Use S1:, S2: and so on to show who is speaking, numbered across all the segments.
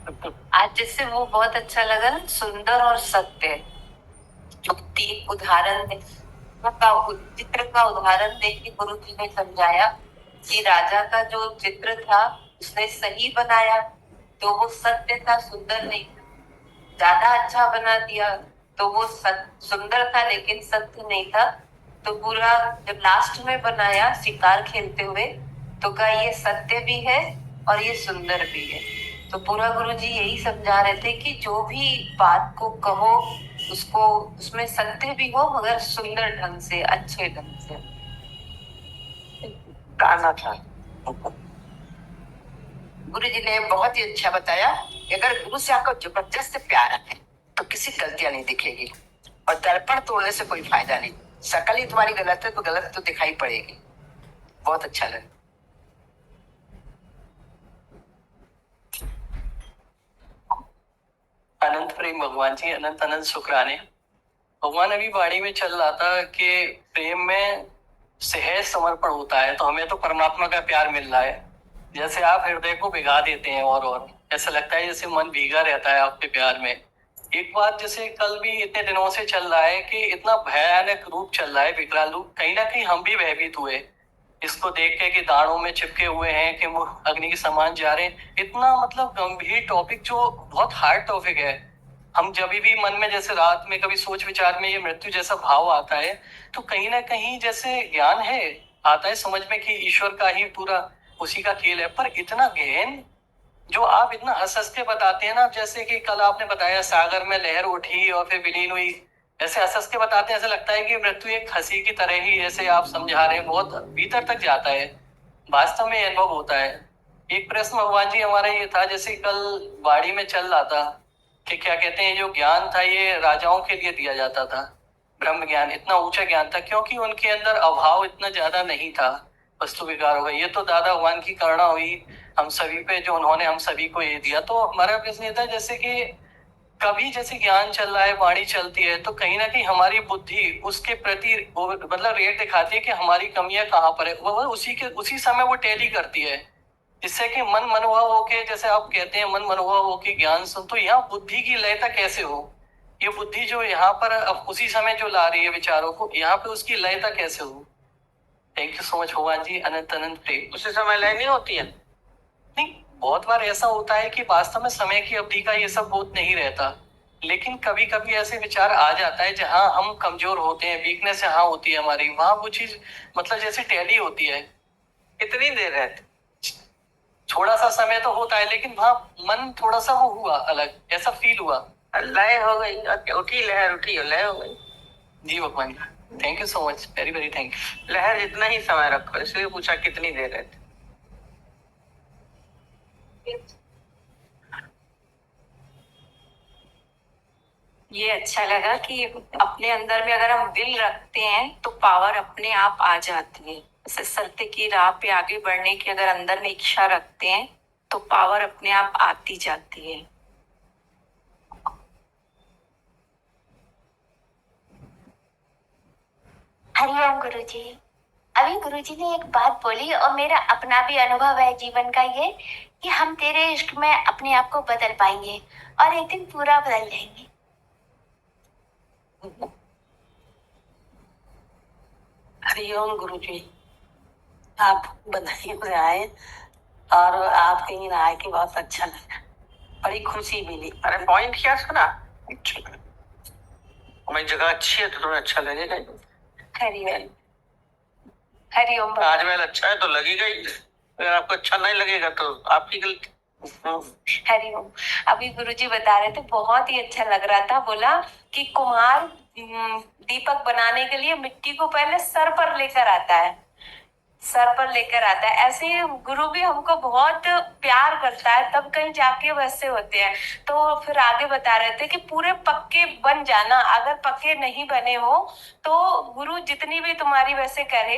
S1: आज जैसे वो बहुत अच्छा लगा ना, सुंदर और सत्य। जो तीन उदाहरण चित्र का उदाहरण देख के गुरु जी ने समझाया कि राजा का जो चित्र था उसने सही बनाया तो वो सत्य था, सुंदर नहीं था। ज्यादा अच्छा बना दिया तो वो सुंदर था लेकिन सत्य नहीं था। तो पूरा जब लास्ट में बनाया शिकार खेलते हुए, तो कहा ये सत्य भी है और ये सुंदर भी है। तो पूरा गुरु जी यही समझा रहे थे कि जो भी बात को कहो उसको उसमें सत्य भी हो मगर सुंदर ढंग से, अच्छे ढंग से गाना था। गुरु जी ने बहुत ही अच्छा बताया कि अगर गुरु से आपका जबरदस्त प्यार है तो किसी गलतियां नहीं दिखेगी, और दर्पण तोड़ने से कोई फायदा नहीं। शकल ही तुम्हारी गलत है तो गलत तो दिखाई पड़ेगी। बहुत अच्छा लगा।
S2: अनंत प्रेम भगवान जी, अनंत अनंत शुक्राने। भगवान अभी वाणी में चल रहा था कि प्रेम में सहज समर्पण होता है, तो हमें तो परमात्मा का प्यार मिल रहा है। जैसे आप हृदय को भिगा देते हैं और ऐसा लगता है जैसे मन भीगा रहता है आपके प्यार में। एक बात जैसे कल भी इतने दिनों से चल रहा है कि इतना भयानक रूप चल रहा है, विकराल रूप, कहीं ना कहीं हम भी भयभीत हुए इसको देख के कि दाढ़ों में चिपके हुए हैं कि वो अग्नि के समान जा रहे हैं। इतना मतलब गंभीर टॉपिक, जो बहुत हार्ड टॉपिक है। हम जब भी मन में जैसे रात में कभी सोच विचार में ये मृत्यु जैसा भाव आता है, तो कहीं ना कहीं जैसे ज्ञान है, आता है समझ में कि ईश्वर का ही पूरा उसी का खेल है। पर इतना गहन जो आप इतना हंस हंस के बताते हैं ना, जैसे कि कल आपने बताया सागर में लहर उठी और फिर विलीन हुई, ऐसे हंस हंस के बताते हैं, ऐसा लगता है कि मृत्यु एक हंसी की तरह ही जैसे आप समझा रहे हैं, बहुत भीतर तक जाता है। वास्तव में अनुभव होता है। एक प्रश्न भगवान जी हमारा ये था, जैसे कल बाड़ी में चल रहा था कि क्या कहते हैं, जो ज्ञान था ये राजाओं के लिए दिया जाता था। ब्रह्म ज्ञान इतना ऊंचा ज्ञान था क्योंकि उनके अंदर अभाव इतना ज्यादा नहीं था। वस्तु विकार होगा, ये तो दादा भगवान की करुणा हुई हम सभी पे, जो उन्होंने हम सभी को ये दिया। तो हमारा प्रश्न ये था जैसे कि कभी जैसे ज्ञान चल रहा है, वाणी चलती है, तो कहीं ना कहीं हमारी बुद्धि उसके प्रति मतलब रेट दिखाती है कि हमारी कमियां कहाँ पर है। वो उसी समय वो टैली करती है, जिससे कि मन मनोभाव होके, जैसे आप कहते हैं मन मनोभाव होके ज्ञान सुन, तो यहाँ बुद्धि की लयता कैसे हो। ये बुद्धि जो यहाँ पर अब उसी समय जो ला रही है विचारों को, यहाँ पे उसकी लयता कैसे हो। थैंक यू सो मच भगवान जी, अनंत अनंत प्रेम।
S3: उसी समय लय नहीं होती है।
S2: नहीं, बहुत बार ऐसा होता है कि वास्तव में समय की अवधि का ये सब बोध नहीं रहता, लेकिन कभी कभी ऐसे विचार आ जाता है जहां हम कमजोर होते हैं, वीकनेस जहां होती है हमारी, वहां वो चीज मतलब जैसे टैली होती है।
S3: कितनी देर रहती?
S2: थोड़ा सा समय तो होता है, लेकिन वहां मन थोड़ा सा वो हुआ अलग, ऐसा फील हुआ।
S3: लय हो गई, उठी लहर, उठी लय हो गई।
S2: जी भगवान, thank you so much, very very thank you.
S3: लहर जितना ही समय रखो, इसलिए पूछा कितनी देर रहती।
S1: ये अच्छा लगा कि अपने अंदर में अगर हम दिल रखते हैं तो पावर अपने आप आ जाती है। जैसे सत्य की राह पे आगे बढ़ने की अगर अंदर में इच्छा रखते हैं तो पावर अपने आप आती जाती है।
S4: हरिओम गुरुजी। अभी गुरुजी ने एक बात बोली और मेरा अपना भी अनुभव है जीवन का ये कि हम तेरे इश्क में अपने आप को बदल पाएंगे और एक दिन पूरा बदल जाएंगे।
S1: हरिओम गुरुजी, आप बधाई हो आए और आपके यहाँ आए के बहुत अच्छा लगा, बड़ी खुशी मिली।
S3: अरे पॉइंट क्या सुना? हमारी जगह अच्छी है तो तुम्हें अच्छा लगेगा।
S4: हरिओम हरिओम।
S3: ताजमहल अच्छा है तो लगेगा ही, अगर आपको अच्छा नहीं लगेगा तो आपकी गलती।
S4: हरिओम। अभी गुरुजी बता रहे थे, बहुत ही अच्छा लग रहा था। बोला कि कुम्हार दीपक बनाने के लिए मिट्टी को पहले सर पर लेकर आता है, सर पर लेकर आता है। ऐसे ही गुरु भी हमको बहुत प्यार करता है, तब कहीं जाके वैसे होते हैं। तो फिर आगे बता रहे थे कि पूरे पक्के बन जाना, अगर पक्के नहीं बने हो तो गुरु जितनी भी तुम्हारी वैसे करे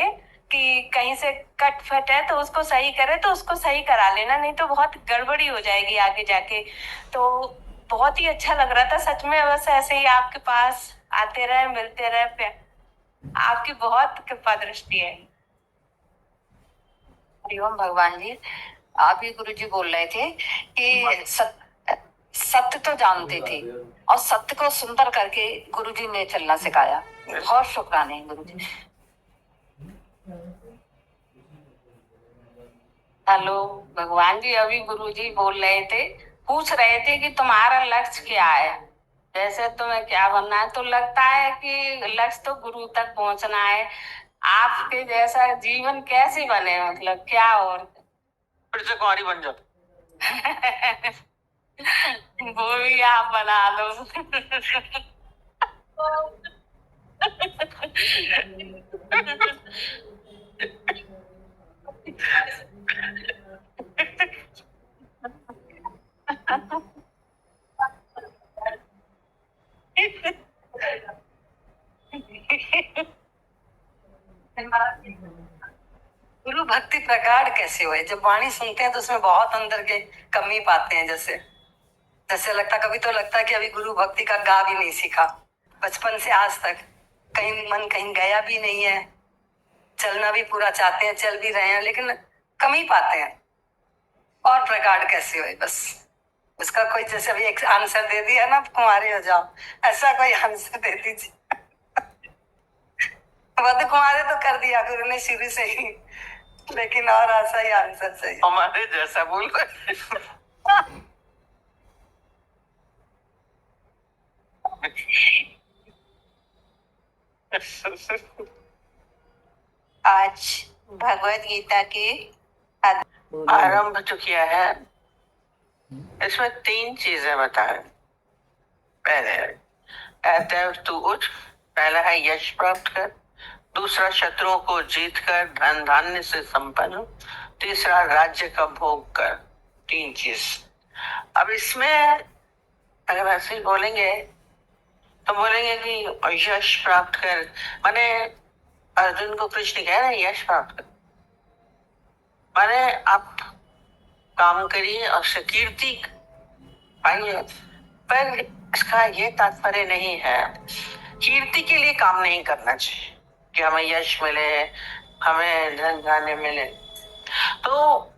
S4: कि कहीं से कट फट है तो उसको सही करे, तो उसको सही करा लेना, नहीं तो बहुत गड़बड़ी हो जाएगी आगे जाके। तो बहुत ही अच्छा लग रहा था सच में। बस ऐसे ही आपके पास आते रहे, मिलते रहे, आपकी बहुत कृपा दृष्टि है। हरिओम भगवान जी। आप ही गुरु जी बोल रहे थे कि
S1: सत्य तो जानते थे और सत्य को सुंदर करके गुरुजी ने चलना सिखाया। बहुत शुक्राने गुरुजी। हेलो भगवान जी, अभी गुरुजी बोल रहे थे, पूछ रहे थे कि तुम्हारा लक्ष्य क्या है, जैसे तुम्हें क्या बनना है। तो लगता है कि लक्ष्य तो गुरु तक पहुंचना है। आपके जैसा जीवन कैसे बने, मतलब क्या? और
S3: फिर से कुंवारी बन जाओ।
S1: वो भी आप बना लो। गुरु भक्ति प्रगाढ़ कैसे हुए? जब वाणी सुनते हैं तो उसमें बहुत अंदर के कमी पाते हैं। जैसे जैसे लगता, कभी तो लगता है कि अभी गुरु भक्ति का गा भी नहीं सीखा, बचपन से आज तक कहीं मन कहीं गया भी नहीं है। चलना भी पूरा चाहते हैं, चल भी रहे हैं, लेकिन कमी पाते हैं। और प्रगाढ़ कैसे हुए? बस उसका कोई, जैसे अभी एक आंसर दे दिया ना, कुंवारे हो जाओ, ऐसा कोई आंसर दे दीजिए। वध कुंवारे तो कर दिया गुरु ने शुरू से ही, लेकिन और ऐसा ही आंसर चाहिए।
S3: हमारे जैसा बोल रहे।
S1: आज भगवत गीता के
S3: आरंभ जो किया है, इसमें 3 चीजें बताए। पहले अतएव तू उठ, पहला है यश प्राप्त कर, दूसरा शत्रुओं को जीत कर धन धान्य से संपन्न, तीसरा राज्य का भोग कर। 3 चीज। अब इसमें अगर ऐसे ही बोलेंगे तो बोलेंगे कि यश प्राप्त कर, माने अर्जुन को कृष्ण कह रहे हैं यश प्राप्त कर, माने आप काम करिए और कीर्ति पाइए। पर इसका ये तात्पर्य नहीं है, कीर्ति के लिए काम नहीं करना चाहिए कि हमें यश मिले, हमें धन धान्य मिले। तो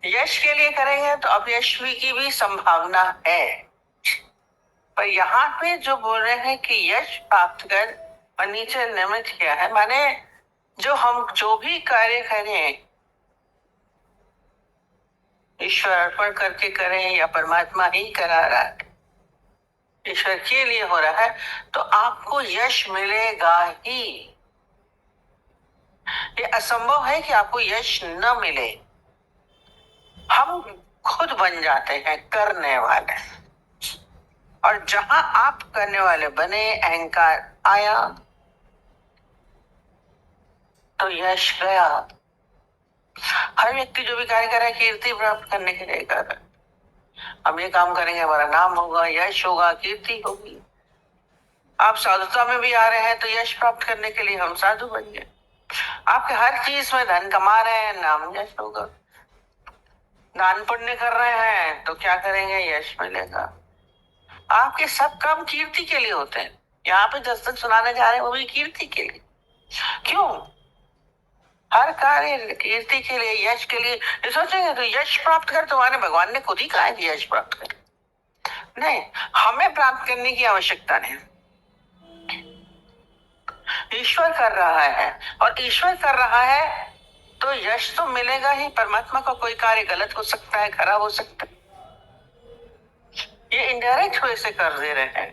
S3: यश के लिए करेंगे तो अपयश की भी संभावना है। पर यहाँ पे जो बोल रहे हैं कि यश प्राप्त कर और नीचे निमित्त किया है, माने हम जो भी कार्य करें ईश्वर अर्पण करके करें या परमात्मा ही करा रहा है, ईश्वर के लिए हो रहा है, तो आपको यश मिलेगा ही। ये असंभव है कि आपको यश न मिले। हम खुद बन जाते हैं करने वाले, और जहां आप करने वाले बने, अहंकार आया तो यश गया। हर व्यक्ति जो भी कार्य कर रहा है कीर्ति प्राप्त करने के लिए कर रहा है। हम ये काम करेंगे, हमारा नाम होगा, यश होगा, कीर्ति होगी। आप साधुता में भी आ रहे हैं तो यश प्राप्त करने के लिए हम साधु बन गए। आपके हर चीज में धन कमा रहे हैं, नाम यश होगा। दान पुण्य कर रहे हैं तो क्या करेंगे, यश मिलेगा। आपके सब काम कीर्ति के लिए होते हैं। यहाँ पे दस्तक सुनाने जा रहे हैं वो भी कीर्ति के लिए। क्यों? हर कार्य कीर्ति के लिए, यश के लिए। ये सोचेंगे तो यश प्राप्त कर, तुम्हारे भगवान ने खुद ही कहा है कि यश प्राप्त कर। नहीं, हमें प्राप्त करने की आवश्यकता नहीं, ईश्वर कर रहा है। और ईश्वर कर रहा है तो यश तो मिलेगा ही। परमात्मा का कोई कार्य गलत हो सकता है, खराब हो सकता है, ये इनडायरेक्ट वे से कर दे रहे हैं।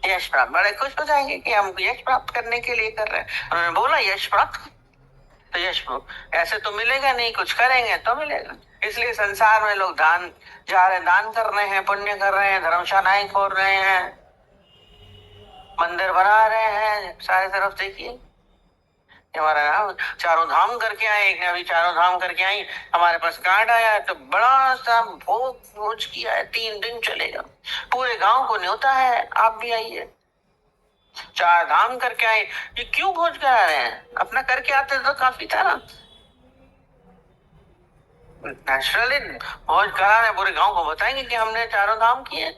S3: यश प्राप्त, बड़े खुश हो जाएंगे कि हम यश प्राप्त करने के लिए कर रहे हैं। उन्होंने बोला यश प्राप्त, तो यश प्राप्त ऐसे तो मिलेगा नहीं, कुछ करेंगे तो मिलेगा। इसलिए संसार में लोग दान जा रहे, दान कर रहे हैं, पुण्य कर रहे हैं, धर्मशालाएं खोल रहे हैं, मंदिर बना रहे हैं, सारे तरफ देखिए। हमारा नाम चारों धाम करके आए, एक ने अभी चारों धाम करके आई, हमारे पास कार्ड आया तो बड़ा सा भोग भोज किया है, 3 दिन चलेगा, पूरे गांव को न्योता है, आप भी आइए। 4 धाम करके आए, ये क्यों भोज करा रहे हैं? अपना करके आते तो काफी था ना। नेचुरली भोज करा रहे, पूरे गांव को बताएंगे कि हमने 4 धाम किए।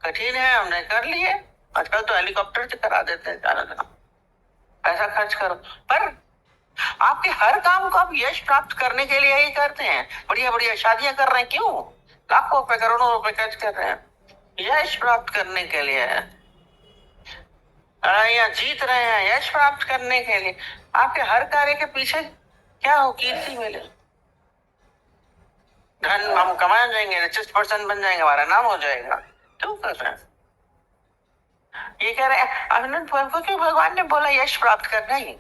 S3: कठिन है, हमने कर लिए। आजकल तो हेलीकॉप्टर से करा देते हैं 4 धाम, पैसा खर्च करो। पर आपके हर काम को आप यश प्राप्त करने के लिए ही करते हैं। बढ़िया बढ़िया शादियां कर रहे हैं, क्यों? लाखों रुपए करोड़ों रुपए खर्च कर रहे हैं, यश प्राप्त करने के लिए। लड़ाइयां जीत रहे हैं यश प्राप्त करने के लिए। आपके हर कार्य के पीछे क्या हो? कीर्ति मिले, धन हम कमा जाएंगे, रिचेस्ट पर्सन बन जाएंगे, हमारा नाम हो जाएगा। क्यों कर रहे हैं? ये कह रहे हैं अनंत फल को, क्यों भगवान ने बोला यश प्राप्त करना ही।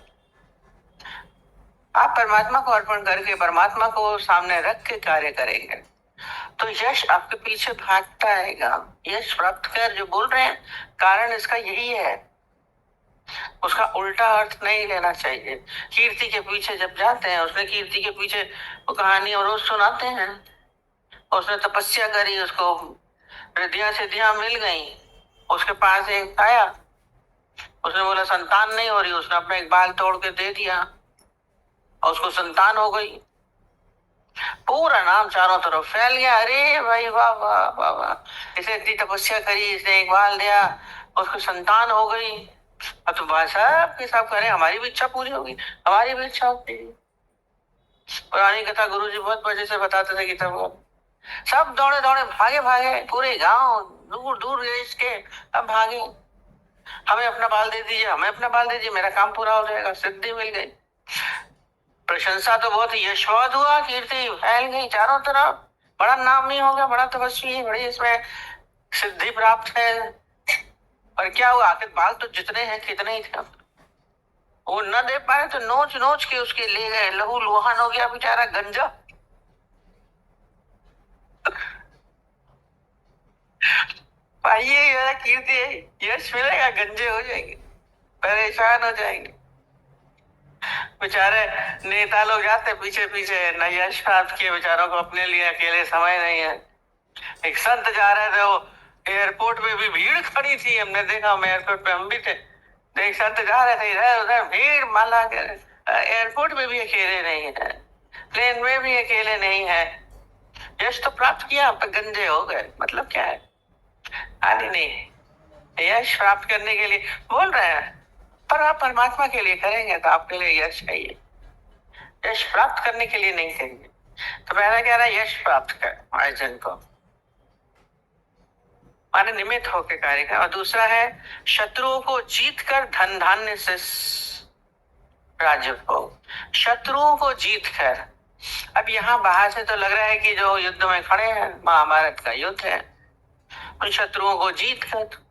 S3: आप परमात्मा को अर्पण करके परमात्मा को सामने रख के कार्य करेंगे तो यश आपके पीछे भागता आएगा। यश प्राप्त कर जो बोल रहे हैं, कारण इसका यही है। उसका उल्टा अर्थ नहीं लेना चाहिए। कीर्ति के पीछे जब जाते हैं, उसने कीर्ति के पीछे वो कहानी और रोज सुनाते हैं, उसने तपस्या करी, उसको रिद्धियां सिद्धियां मिल गई, उसके पास एक आया, उसने बोला संतान नहीं हो रही, उसने अपना एक बाल तोड़ के दे दिया और उसको संतान हो गई। पूरा नाम चारों तरफ फैल गया, अरे भाई वाह वाह वाह वाह, इसने इतनी तपस्या करी, इसने एक बाल दिया, उसको संतान हो गई। अब तो भाई साहब के साहब करें, हमारी भी इच्छा पूरी होगी, हमारी भी इच्छा होती। पुरानी कथा गुरुजी बहुत मजे से बताते थे कि तब सब दौड़े दौड़े भागे भागे, पूरे गांव दूर दूर देश के अब भागे, हमें अपना बाल दे दीजिए, हमें अपना बाल दे दीजिए, मेरा काम पूरा हो जाएगा, सिद्धि मिल गई। प्रशंसा तो बहुत यशवाद हुआ, कीर्ति फैल गई चारों तरफ, बड़ा नामी हो गया, बड़ा तपस्वी, बड़ी इसमें सिद्धि प्राप्त है। और क्या हुआ? आखिर बाल तो जितने हैं कितने ही थे, वो न दे पाए तो नोच नोच के उसके ले गए, लहू लुहान हो गया बेचारा गंजा। पाइए कीर्ति यश मिलेगा, गंजे हो जाएंगे, परेशान हो जाएंगे। बेचारे नेता लोग जाते पीछे पीछे, न यश प्राप्त किए बेचारों को, अपने लिए अकेले समय नहीं है। एक संत जा रहे थे, वो एयरपोर्ट में भी भीड़ खड़ी थी, हमने देखा, हम एयरपोर्ट पे हम भी थे, एक संत जा रहे थे, इधर उधर भीड़ माला के। एयरपोर्ट में भी अकेले नहीं है, प्लेन में भी अकेले नहीं है। यश तो प्राप्त किया, आप गंजे हो गए, मतलब क्या है? आदि नहीं, यश प्राप्त करने के लिए बोल रहे हैं, पर आप परमात्मा के लिए करेंगे तो आपके लिए यश चाहिए, यश प्राप्त करने के लिए नहीं करेंगे। तो पहला कह रहा है यश प्राप्त कर अर्जुन को, माने निमित्त होकर कार्य कर। और दूसरा है शत्रुओं को जीत कर धन धान्य से राज्य भोग, शत्रुओं को जीत कर। अब यहाँ बाहर से तो लग रहा है कि जो युद्ध में खड़े हैं, महाभारत का युद्ध है, उन शत्रुओं को जीत कर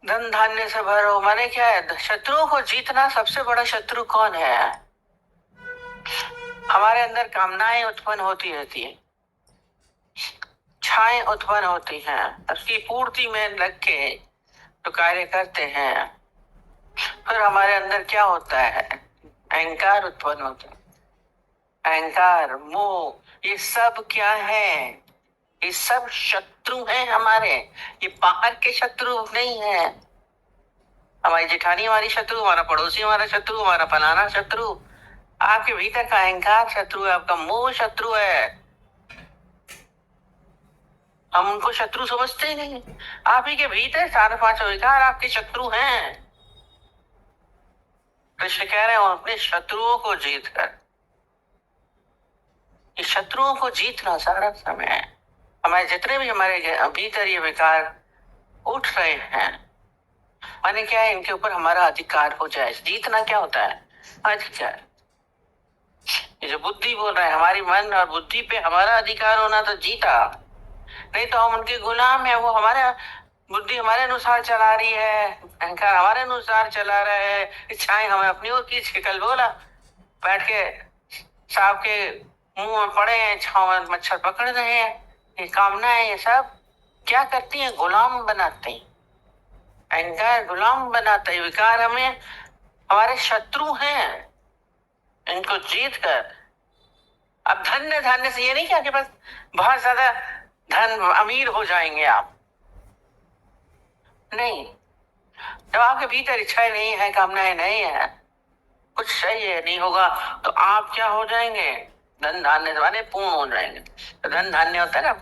S3: धन धान्य से भरो। माने क्या है? शत्रुओं को जीतना। सबसे बड़ा शत्रु कौन है? हमारे अंदर कामनाएं उत्पन्न होती रहती है, इच्छाएं उत्पन्न होती हैं, उसकी पूर्ति में लग के तो कार्य करते हैं, फिर हमारे अंदर क्या होता है? अहंकार उत्पन्न होता है। अहंकार, मोह, ये सब क्या है? ये सब शत्रु हैं हमारे, ये बाहर के शत्रु नहीं है। हमारी जेठानी हमारी शत्रु, हमारा पड़ोसी हमारा शत्रु, हमारा फलाना शत्रु, आपके भीतर का अहंकार शत्रु है, आपका मोह शत्रु है। हम उनको शत्रु समझते ही नहीं। आप ही के भीतर 4-5 विकार आपके शत्रु हैं। कृष्ण कह रहे हैं अपने शत्रुओं को जीत कर, ये शत्रुओं को जीतना सारा समय है। हमारे जितने भी हमारे भीतर ये विकार उठ रहे हैं, माने क्या है? इनके ऊपर हमारा अधिकार हो जाए। जीतना क्या होता है? अधिकार। ये जो बुद्धि बोल रहा है, हमारी मन और बुद्धि पे हमारा अधिकार होना तो जीता, नहीं तो हम उनके गुलाम है। वो हमारा बुद्धि हमारे अनुसार चला रही है, अहंकार हमारे अनुसार चला रहा है, इच्छाएं हमें अपनी ओर खींच के, कल बोला, बैठ के सांप के मुंह में पड़े हैं, छांव में मच्छर पकड़ रहे हैं। ये कामनाएं ये सब क्या करती हैं? गुलाम बनाते हैं। अहंकार गुलाम बनाता है, विकार हमें हमारे शत्रु हैं, इनको जीत कर अब धन्य धान्य से, ये नहीं कि आपके पास बहुत ज्यादा धन, अमीर हो जाएंगे आप, नहीं। जब आपके भीतर इच्छाएं नहीं है, कामनाएं नहीं है, कुछ सही है नहीं होगा, तो आप क्या हो जाएंगे? धन धान्य वाले पूर्ण हो जाएंगे। तो धन धान्य होता है ना,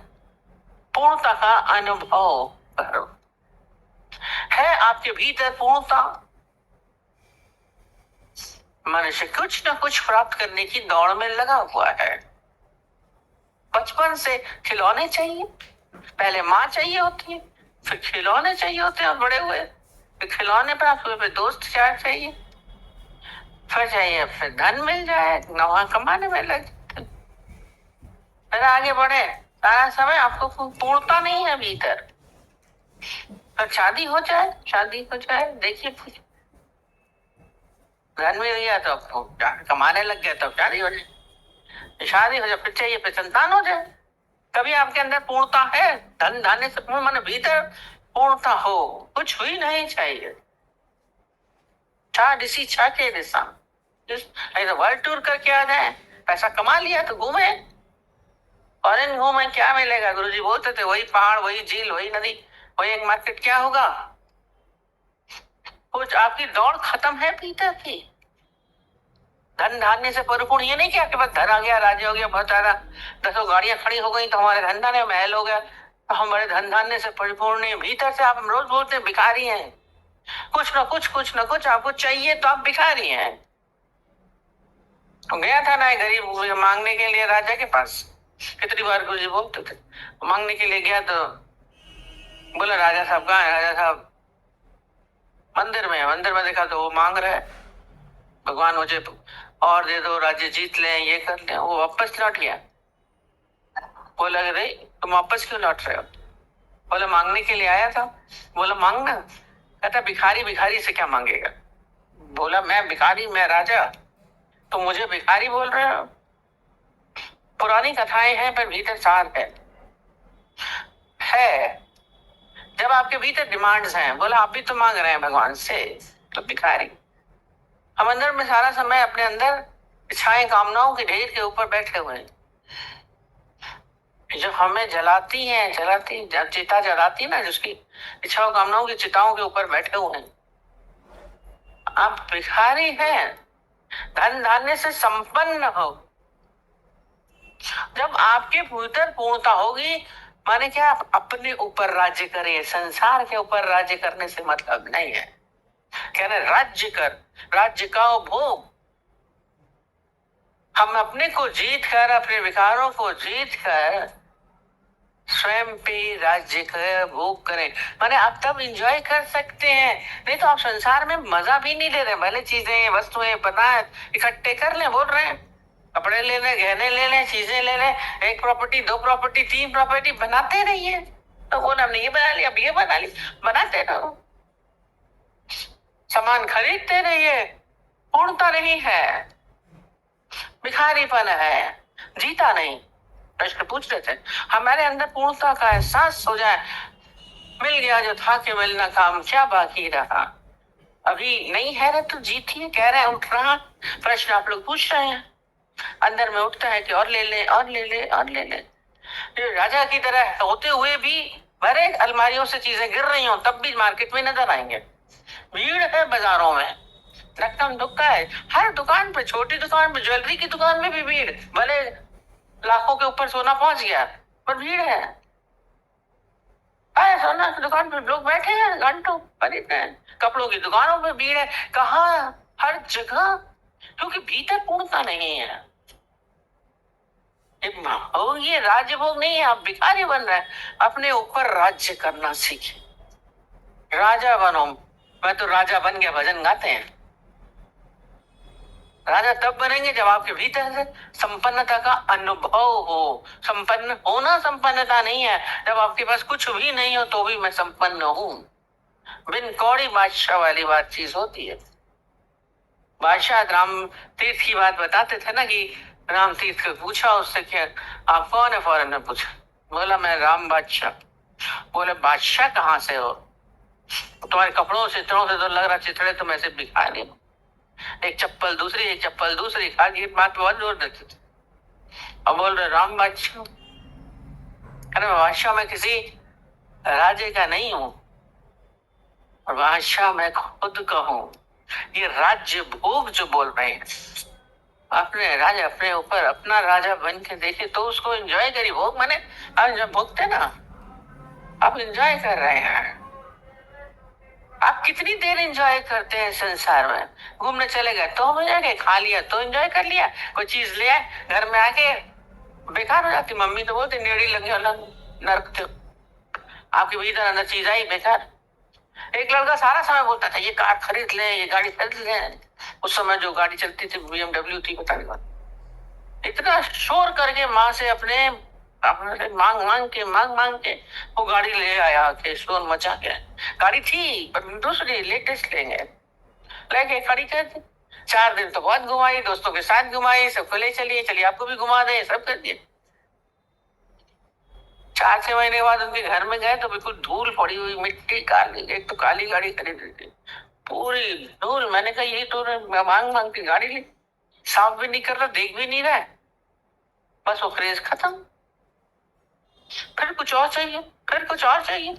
S3: पूर्णता का अनुभव करो। है आपके भीतर पूर्णता, मनुष्य कुछ न कुछ प्राप्त करने की दौड़ में लगा हुआ है। बचपन से खिलौने चाहिए, पहले माँ चाहिए होती है, फिर खिलौने चाहिए होते हैं, और बड़े हुए फिर खिलौने प्राप्त हुए, फिर दोस्त चार चाहिए, फिर चाहिए, फिर धन मिल जाए, नवा कमाने में लग जाते, फिर आगे बढ़े, सारा समय आपको पूर्णता नहीं है भीतर। फिर शादी हो जाए, देखिए धन मिल गया तो आपको कमाने लग गया, तो शादी हो जाए, शादी हो जाए, फिर चाहिए, फिर संतान हो जाए। कभी आपके अंदर पूर्णता है? धन धान्य से पूर्ण, माने भीतर पूर्णता हो, कुछ भी नहीं चाहिए। दिसी छा के दिशा, वर्ल्ड टूर करके आ जाए, पैसा कमा लिया तो घूमे, फॉरेन घूमे, क्या मिलेगा? गुरुजी बोलते थे वही पहाड़, वही झील, वही नदी, वही एक मार्केट, क्या होगा? कुछ आपकी दौड़ खत्म है भीतर की। धन धान्य से परिपूर्ण, ये नहीं कि आपके पास धन आ गया, राज्य हो गया, बहुत सारा 10 गाड़ियां खड़ी हो गई तो हमारे धन धान्य महल हो गया, तो हम बड़े धन धान्य से परिपूर्ण नहीं। भीतर से आप रोज बोलते हैं भिखारी हैं, कुछ न कुछ आपको चाहिए, तो आप भिखारी हैं। तो गया था ना गरीब मांगने के लिए राजा के पास, कितनी बार गुरुजी बोलते थे, मांगने के लिए गया तो बोला राजा साहब कहाँ है? राजा साहब मंदिर में है। मंदिर में देखा तो वो मांग रहा है, भगवान मुझे और दे दो, राज्य जीत लें, ये कर लें। वो वापस लौट गया। बोला रे तुम वापस क्यों लौट रहे हो? बोला मांगने के लिए आया था। बोला मांगना? कहता भिखारी भिखारी से क्या मांगेगा? बोला मैं भिखारी, मैं राजा, तुम मुझे भिखारी बोल रहे हो? पुरानी कथाएं हैं पर भीतर सार है। जब आपके भीतर डिमांड्स हैं, बोला आप भी तो मांग रहे हैं भगवान से, तो भिखारी। हम अंदर में सारा समय अपने अंदर इच्छाएं कामनाओं के ढेर के ऊपर बैठे हुए हैं, जो हमें जलाती हैं, चिता जलाती है ना, जिसकी इच्छाओं कामनाओं की चिताओं के ऊपर बैठे हुए हैं। आप भिखारी हैं, धन धान्य से संपन्न हो। जब आपके भीतर पूर्णता होगी, माने क्या, आप अपने ऊपर राज्य करें, संसार के ऊपर राज्य करने से मतलब नहीं है। कहना राज्य कर, राज्य का भोग। हम अपने को जीत कर, अपने विकारों को जीत कर स्वयं पे राज्य का भोग करें, माने आप तब एंजॉय कर सकते हैं। नहीं तो आप संसार में मजा भी नहीं ले रहे। भले चीजें, वस्तुएं, पदार्थ इकट्ठे कर लें, बोल रहे हैं कपड़े ले लें, गहने ले लें, चीजें ले लें, 1 प्रॉपर्टी, 2 प्रॉपर्टी, 3 प्रॉपर्टी बनाते रहिए। तो बोला हमने ये बना लिया, अब ये बना ली, बनाते रहो, सामान खरीदते रहिए। पूर्णता नहीं है, भिखारीपन है, जीता नहीं। प्रश्न पूछ रहे थे, हमारे अंदर पूर्णता का एहसास हो जाए, मिल गया जो था कि मिलना, काम क्या बाकी रहा। अभी नहीं है ना तो जीतिए, कह रहे हैं उठ रहा। प्रश्न आप लोग पूछ रहे हैं, अंदर में उठता है कि और ले ले, और ले ले, और ले ले। राजा की तरह होते हुए भी भरे अलमारियों से चीजें गिर रही हो, तब भी मार्केट में नजर आएंगे। भीड़ है बाजारों में, धक्का धुक्का है हर दुकान पे, छोटी दुकान पे, ज्वेलरी की दुकान में भी भीड़। भले लाखों के ऊपर सोना पहुंच गया, पर भीड़ है। सोना की दुकान पे लोग बैठे हैं घंटों, खरीद रहे हैं। कपड़ों की दुकानों पे भीड़ है, कहाँ? हर जगह, क्योंकि भीतर पूर्णता नहीं है। ये राज्य भोग नहीं है, आप भिखारी बन रहे हैं। अपने ऊपर राज्य करना सीखे, राजा बनो। मैं तो राजा बन गया, भजन गाते हैं। राजा तब बनेंगे जब आपके भीतर से संपन्नता का अनुभव हो। संपन्न होना संपन्नता नहीं है, जब आपके पास कुछ भी नहीं हो तो भी मैं संपन्न हूं। बिन कौड़ी बादशाह वाली बात चीज होती है। बादशाह राम तीर्थ की बात बताते थे ना, कि राम तीर्थ को पूछा उससे कि आप कौन है? फौरन ने पूछा, बोला मैं राम बादशाह। बोले बादशाह कहाँ से हो? तुम्हारे कपड़ों से, चित्रों से तो लग रहा चित्रे तुम ऐसे भिखारी हो। एक चप्पल दूसरी, एक चप्पल दूसरी, खाली बात बहुत जोर देते थे। अब बोल रहे राम बादशाह। अरे बादशाह मैं किसी राजे का नहीं हूं, और बादशाह मैं खुद का हूं। ये राज्य भोग जो बोल रहे हैं, अपने राजा, अपने ऊपर अपना राजा बन के देखे तो उसको एंजॉय करिए। भोग माने आप जब भोगते ना, आप एंजॉय कर रहे हैं। आप कितनी देर एंजॉय करते हैं संसार में? घूमने चले गए तो मजा गए, खा लिया तो एंजॉय कर लिया, कोई चीज ले आए, घर में आके बेकार हो जाती। मम्मी तो बोलती नेड़ी लगे अलग नरक थे, आपके भीतर अंदर चीज आई बेकार। एक लड़का सारा समय बोलता था ये कार खरीद लें, ये गाड़ी खरीद लें। उस समय जो गाड़ी चलती थी BMW थी, पता नहीं इतना शोर करके माँ से अपने अपने मांग मांग के वो गाड़ी ले आया के शोर मचा के। गाड़ी थी पर दूसरी लेटेस्ट लेंगे, लेके खड़ी कर दी। 4 दिन तो बहुत घुमाई, दोस्तों के साथ घुमाई, सबको ले चलिए, चलिए आपको भी घुमा दे, सब कर दिए। 4-6 महीने के बाद उनके घर में गए तो बिल्कुल धूल पड़ी हुई, मिट्टी काली, एक तो काली गाड़ी खरीदी थी, पूरी धूल। मैंने कहा ये तो मांग मांग की गाड़ी ली, साफ भी नहीं कर रहा, देख भी नहीं रहा है, बस वो क्रेज खत्म। फिर कुछ और चाहिए, फिर कुछ और चाहिए,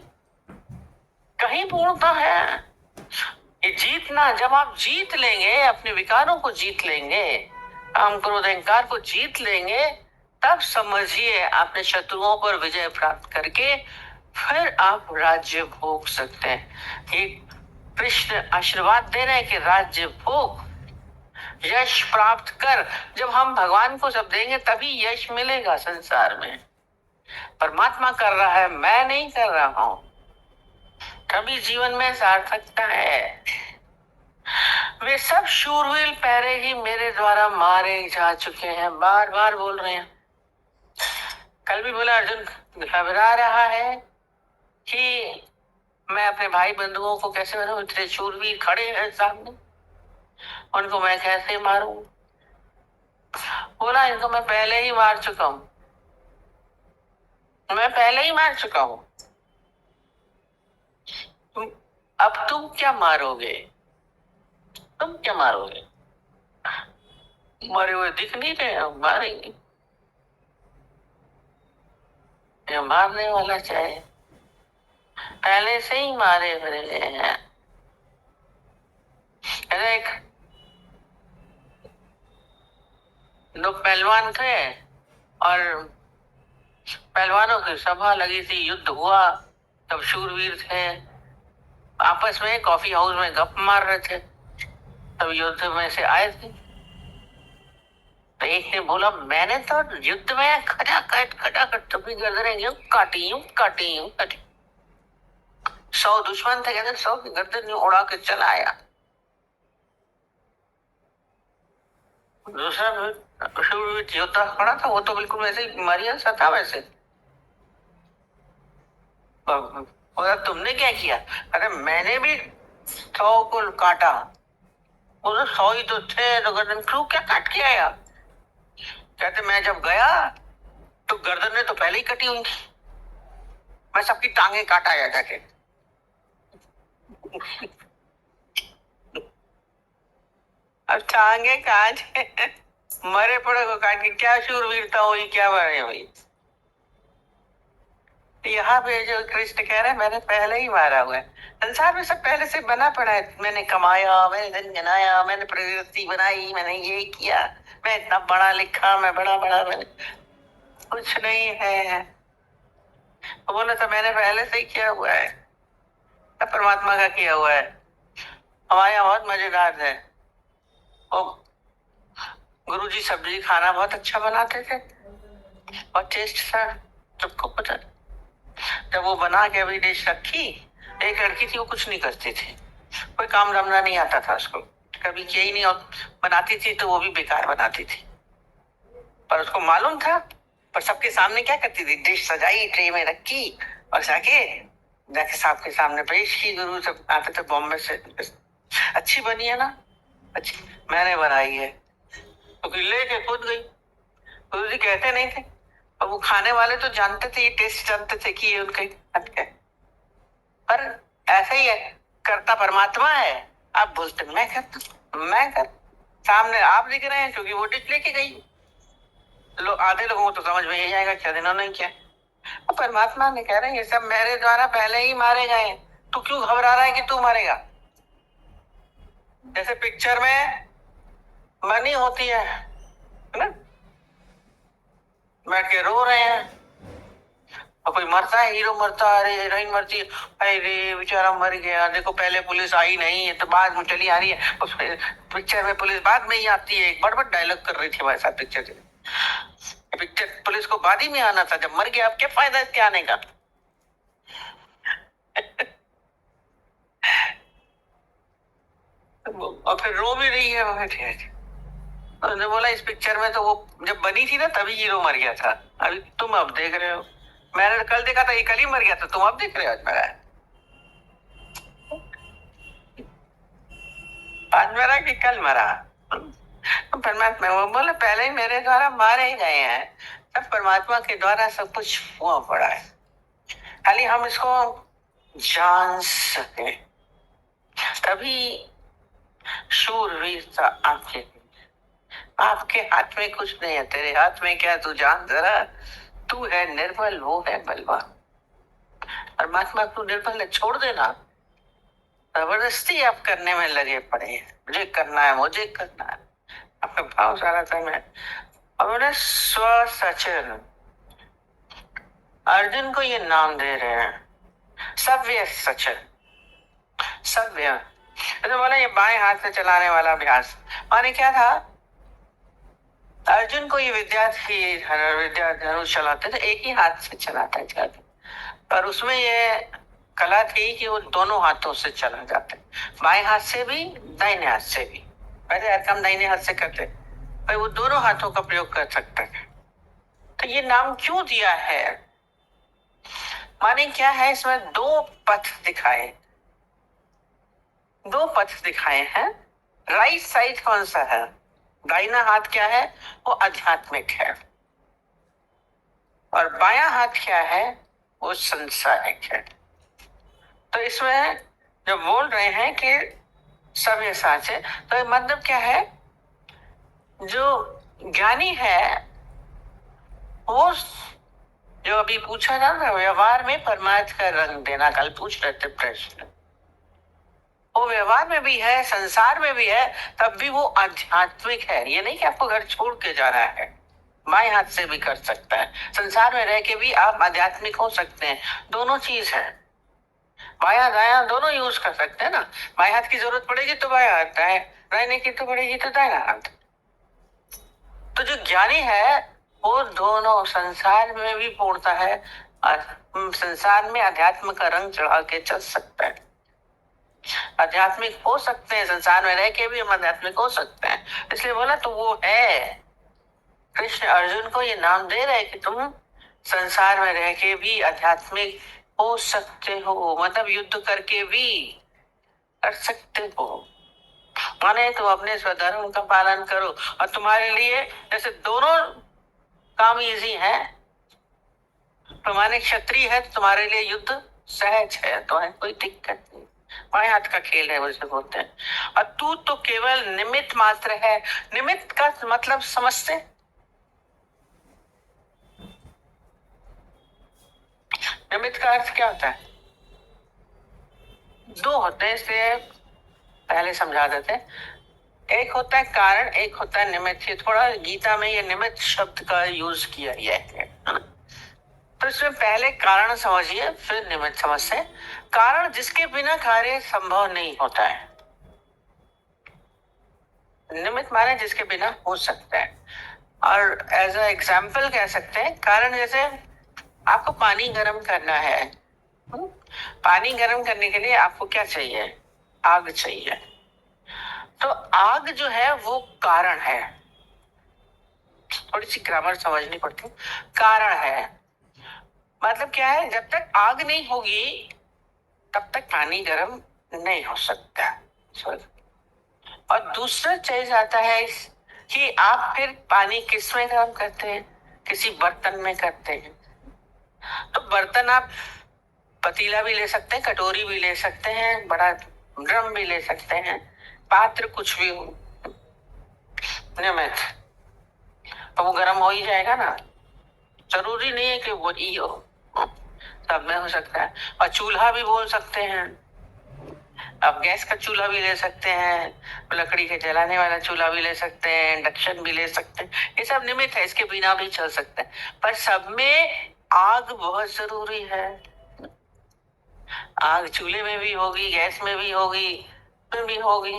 S3: कहीं पूर्णता है? ये जीतना, जब आप जीत लेंगे, अपने विकारों को जीत लेंगे, काम क्रोध अहंकार को जीत लेंगे, तब समझिए आपने शत्रुओं पर विजय प्राप्त करके फिर आप राज्य भोग सकते हैं। ये कृष्ण आशीर्वाद दे रहे हैं कि राज्य भोग, यश प्राप्त कर। जब हम भगवान को सब देंगे तभी यश मिलेगा संसार में। परमात्मा कर रहा है, मैं नहीं कर रहा हूं, तभी जीवन में सार्थकता है। वे सब शूरवीर पहले ही मेरे द्वारा मारे जा चुके हैं, बार बार बोल रहे हैं। कल भी बोला अर्जुन घबरा रहा है कि मैं अपने भाई बंधुओं को कैसे मारूं, इतने शूरवीर खड़े हैं सामने, उनको मैं कैसे मारूं? बोला इनको मैं पहले ही मार चुका हूं, मैं पहले ही मार चुका हूं, अब तुम क्या मारोगे? तुम क्या मारोगे? मरे हुए दिख नहीं रहे, हम मारेंगे। ये मारने वाला चाहे पहले से ही मारे हुए हैं। एक दो पहलवान थे और पहलवानों की सभा लगी थी, युद्ध हुआ, तब शूरवीर थे, आपस में कॉफी हाउस में गप मार रहे थे, तब युद्ध में से आए थे। तो एक ने बोला मैंने तो युद्ध में खटाखट तभी गर्दनें यूं काटी 100 दुश्मन थे, कहते 100 की गर्दन यूं उड़ा के चला आया। दूसरा योद्धा खड़ा था, वो तो बिल्कुल वैसे ही मरिया सा था वैसे। बोला तुमने क्या किया? अरे मैंने भी 100 को काटा। बोला 100 ही तो थे, तो गर्दन क्यों क्या काट के आया? कहते मैं जब गया तो गर्दनें तो पहले ही कटी हुई थी, मैं सबकी टांगे काट आया जाके। अब टांगे काट मरे पड़े को काट के क्या शूरवीरता हुई, क्या बड़े हुई? यहाँ पे जो कृष्ण कह रहे हैं मैंने पहले ही मारा हुआ है। संसार में सब पहले से बना पड़ा है, मैंने कमाया, मैंने धन बनाया, मैंने प्रगति बनाई, मैंने ये किया, मैं इतना पढ़ा लिखा, मैं बड़ा मैंने कुछ नहीं है। वो बोला था मैंने पहले से ही किया हुआ है, सब परमात्मा का किया हुआ है। हमारे यहाँ बहुत मजेदार है, वो गुरुजी सब्जी खाना बहुत अच्छा बनाते थे और टेस्ट था, सबको पता। जब वो बना के अभी डिश रखी, एक लड़की थी वो कुछ नहीं करती थी, कोई काम धंधा नहीं आता था उसको, कभी किया ही नहीं, और बनाती थी तो वो भी बेकार बनाती थी, पर उसको मालूम था। पर सबके सामने क्या करती थी, डिश सजाई, ट्रे में रखी और जाके सबके सामने पेश की। गुरु सब आते थे बॉम्बे से, अच्छी बनी है ना, अच्छी मैंने बनाई है, तो लेके कूद गई। गुरु जी कहते नहीं थे, और वो खाने वाले तो जानते थे, ये टेस्ट जानते थे कि ये उनके हाथ का है। पर ऐसा ही है, करता परमात्मा है। आप बोलते मैं करता, मैं कर, सामने आप दिख रहे हैं क्योंकि वो डिश लेके गई। आधे लोगों को तो समझ में ही आएगा क्या इन्होंने किया। और परमात्मा ने कह रहे हैं ये सब मेरे द्वारा पहले ही मारे गए, तू क्यों घबरा रहा है कि तू मरेगा? जैसे पिक्चर में मनी होती है ना, बैठ के रो रहे हैं और कोई मरता है, हीरो मरता है, अरे हीरोइन मरती है, अरे बेचारा मर गया, देखो पहले पुलिस आई नहीं है तो बाद में चली आ रही है। उस पिक्चर में पुलिस बाद में ही आती है, एक बड़ डायलॉग कर रही थी हमारे साथ पिक्चर पुलिस को बाद ही में आना था, जब मर गया अब क्या फायदा इसके आने का। और फिर रो भी रही है वो, उसने बोला इस पिक्चर में तो वो जब बनी थी ना तभी हीरो मर गया था, अभी तुम अब देख रहे हो, मैंने कल देखा था ये कल ही मर गया था, तुम अब देख रहे हो आज मरा कि कल मरा। परमात्मा वो बोले पहले ही मेरे द्वारा मारे गए हैं, सब परमात्मा के द्वारा सब कुछ हुआ पड़ा है, खाली हम इसको जान सके तभी। शूरवीरता आपके हाथ में कुछ नहीं है, तेरे हाथ में क्या, तू जान जरा, तू है निर्बल, वो है बलवान। परमात्मा तू निर्बल है, छोड़ देना, जबरदस्ती आप करने में लगे पड़े हैं, मुझे करना है, मुझे करना है, आपका भाव सारा समय। और उन्हें स्व सचन, अर्जुन को ये नाम दे रहे हैं सव्य सचन। सव्य तो बोला ये बाएं हाथ से चलाने वाला अभ्यास, माने क्या था, अर्जुन को ये विद्या धनुष चलाते थे, एक ही हाथ से चलाता था, पर उसमें ये कला थी कि वो दोनों हाथों से चला जाता, बाएं हाथ से भी दाहिने हाथ से भी। पहले हम दाहिने हाथ से करते, पर वो दोनों हाथों का प्रयोग कर सकता है। तो ये नाम क्यों दिया है, माने क्या है, इसमें दो पथ दिखाए, दो पथ दिखाए हैं। राइट साइड कौन सा है, दाहिना हाथ क्या है, वो आध्यात्मिक है, और बायां हाथ क्या है, वो संसारिक है। तो इसमें जो बोल रहे हैं कि सब ये साच है, तो मतलब क्या है, जो ज्ञानी है वो, जो अभी पूछा था ना, व्यवहार में परमार्थ का रंग देना, कल पूछ रहे थे प्रश्न, वो व्यवहार में भी है, संसार में भी है, तब भी वो आध्यात्मिक है। ये नहीं कि आपको घर छोड़ के जाना है, बाएं हाथ से भी कर सकता है, संसार में रह के भी आप आध्यात्मिक हो सकते हैं, दोनों चीज है, बायां दायां दोनों यूज कर सकते हैं ना। बाएं हाथ की जरूरत पड़ेगी तो बायां हाथ है, दाहिने की तो पड़ेगी तो दाहिना हाथ। तो जो ज्ञानी है वो दोनों संसार में भी पूर्णता है, और संसार में अध्यात्म का रंग चढ़ा के चल सकता है, आध्यात्मिक हो सकते हैं, संसार में रह के भी हम आध्यात्मिक हो सकते हैं। इसलिए बोला तो वो है, कृष्ण अर्जुन को ये नाम दे रहे कि तुम संसार में रह के भी आध्यात्मिक हो सकते हो, मतलब युद्ध करके भी कर सकते हो, माने तुम अपने स्वधर्म का पालन करो, और तुम्हारे लिए जैसे दोनों काम इजी है, तो माने क्षत्रिय है तो तुम्हारे लिए युद्ध सहज है, तो है कोई दिक्कत नहीं, बाएं हाथ का खेल है वैसे बोलते हैं। और तू तो केवल निमित्त मात्र है, निमित्त का मतलब समझते, निमित्त का अर्थ क्या होता है, दो होते हैं, इसलिए पहले समझा देते, एक होता है कारण, एक होता है निमित्त। ये थोड़ा गीता में ये निमित्त शब्द का यूज किया गया है ना, तो इसमें पहले कारण समझिए फिर निमित्त समझते। कारण जिसके बिना कार्य संभव नहीं होता है, निमित्त माने जिसके बिना हो सकता है। और एज अ एग्जाम्पल कह सकते हैं, कारण जैसे आपको पानी गर्म करना है, पानी गर्म करने के लिए आपको क्या चाहिए, आग चाहिए, तो आग जो है वो कारण है, थोड़ी सी ग्रामर समझनी पड़ती, कारण है मतलब क्या है, जब तक आग नहीं होगी तब तक पानी गर्म नहीं हो सकता। और दूसरा चीज आता है कि आप फिर पानी किस में गर्म करते हैं, किसी बर्तन में करते हैं, तो बर्तन आप पतीला भी ले सकते हैं, कटोरी भी ले सकते हैं, बड़ा ड्रम भी ले सकते हैं, पात्र कुछ भी हो, निमित्त, तो वो गर्म हो ही जाएगा ना, जरूरी नहीं है कि वो ही हो, सब में हो सकता है। और चूल्हा भी बोल सकते हैं, आप गैस का चूल्हा भी ले सकते हैं, लकड़ी के जलाने वाला चूल्हा भी ले सकते हैं, इंडक्शन भी ले सकते हैं, ये सब निमित्त है, इसके बिना भी चल सकता है, पर सब में आग बहुत जरूरी है। आग चूल्हे में भी होगी, गैस में भी होगी, फिर भी होगी।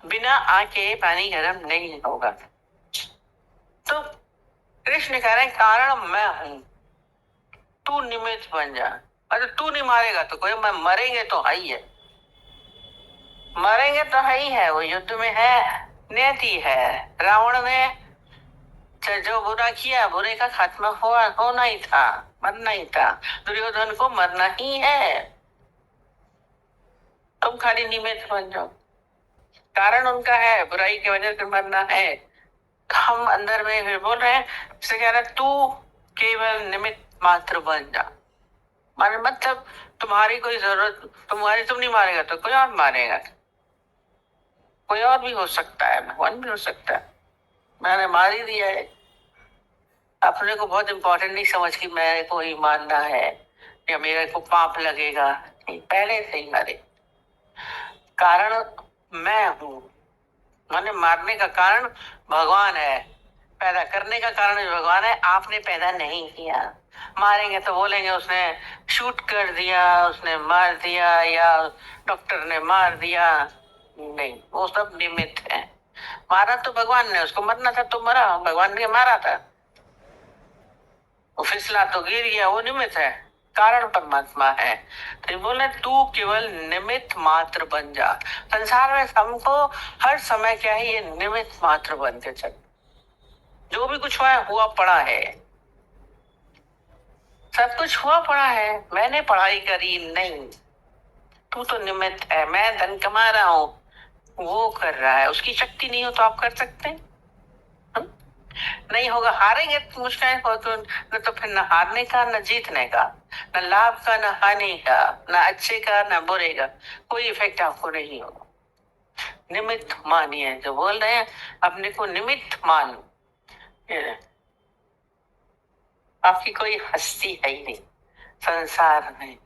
S3: बिना आग के पानी गर्म नहीं होगा। तो कृष्ण कह रहे हैं कारण मैं हूं, तू निमित्त बन जा। अरे तू नहीं मारेगा तो कोई, मरेंगे तो है ही है, मरेंगे तो है ही है। वो युद्ध में है, नियति है। रावण ने जो बुरा किया, बुरे का खात्मा होना ही था, मरना ही था। दुर्योधन को मरना ही है। तुम खाली निमित्त बन जाओ। कारण उनका है, बुराई की वजह से मरना है। हम अंदर में फिर बोल रहे हैं, इससे कह रहे हैं, तू केवल निमित्त मात्र बन जा। माने मतलब तुम्हारी कोई जरूरत, तुम नहीं मारेगा तो कोई और मारेगा। कोई और भी हो सकता है, भगवान भी हो सकता है। मैंने मार ही दिया है। अपने को बहुत इंपॉर्टेंट नहीं समझ कि मेरे को ही मारना है या मेरे को पाप लगेगा, नहीं, पहले से ही मारे। कारण मैं हूं, माने मारने का कारण भगवान है, पैदा करने का कारण भी भगवान है। आपने पैदा नहीं किया। मारेंगे तो बोलेंगे उसने शूट कर दिया, उसने मार दिया, या डॉक्टर ने मार दिया। नहीं, वो सब निमित्त है। मारा तो भगवान ने, उसको मरना था तो मरा, भगवान ने मारा था। वो फिसला तो गिर गया, वो निमित्त है। कारण परमात्मा है। तो बोले तू केवल निमित्त मात्र बन जा। संसार में हमको हर समय क्या है, ये निमित्त मात्र बन के चल। जो भी कुछ हुआ है, हुआ पड़ा है। सब कुछ हुआ पड़ा है। मैंने पढ़ाई करी नहीं, तू तो निमित्त है। मैं धन कमा रहा हूं, वो कर रहा है। उसकी शक्ति नहीं हो तो आप कर सकते हैं? नहीं होगा। हारेंगे तो मुश्किल हो तो न, तो फिर न हारने का, न जीतने का, न लाभ का, न हानि का, न अच्छे का, न बुरे का, कोई इफेक्ट आपको नहीं होगा। निमित्त मानिए। जो बोल रहे हैं अपने को निमित्त मान, आपकी कोई हस्ती है ही नहीं संसार में।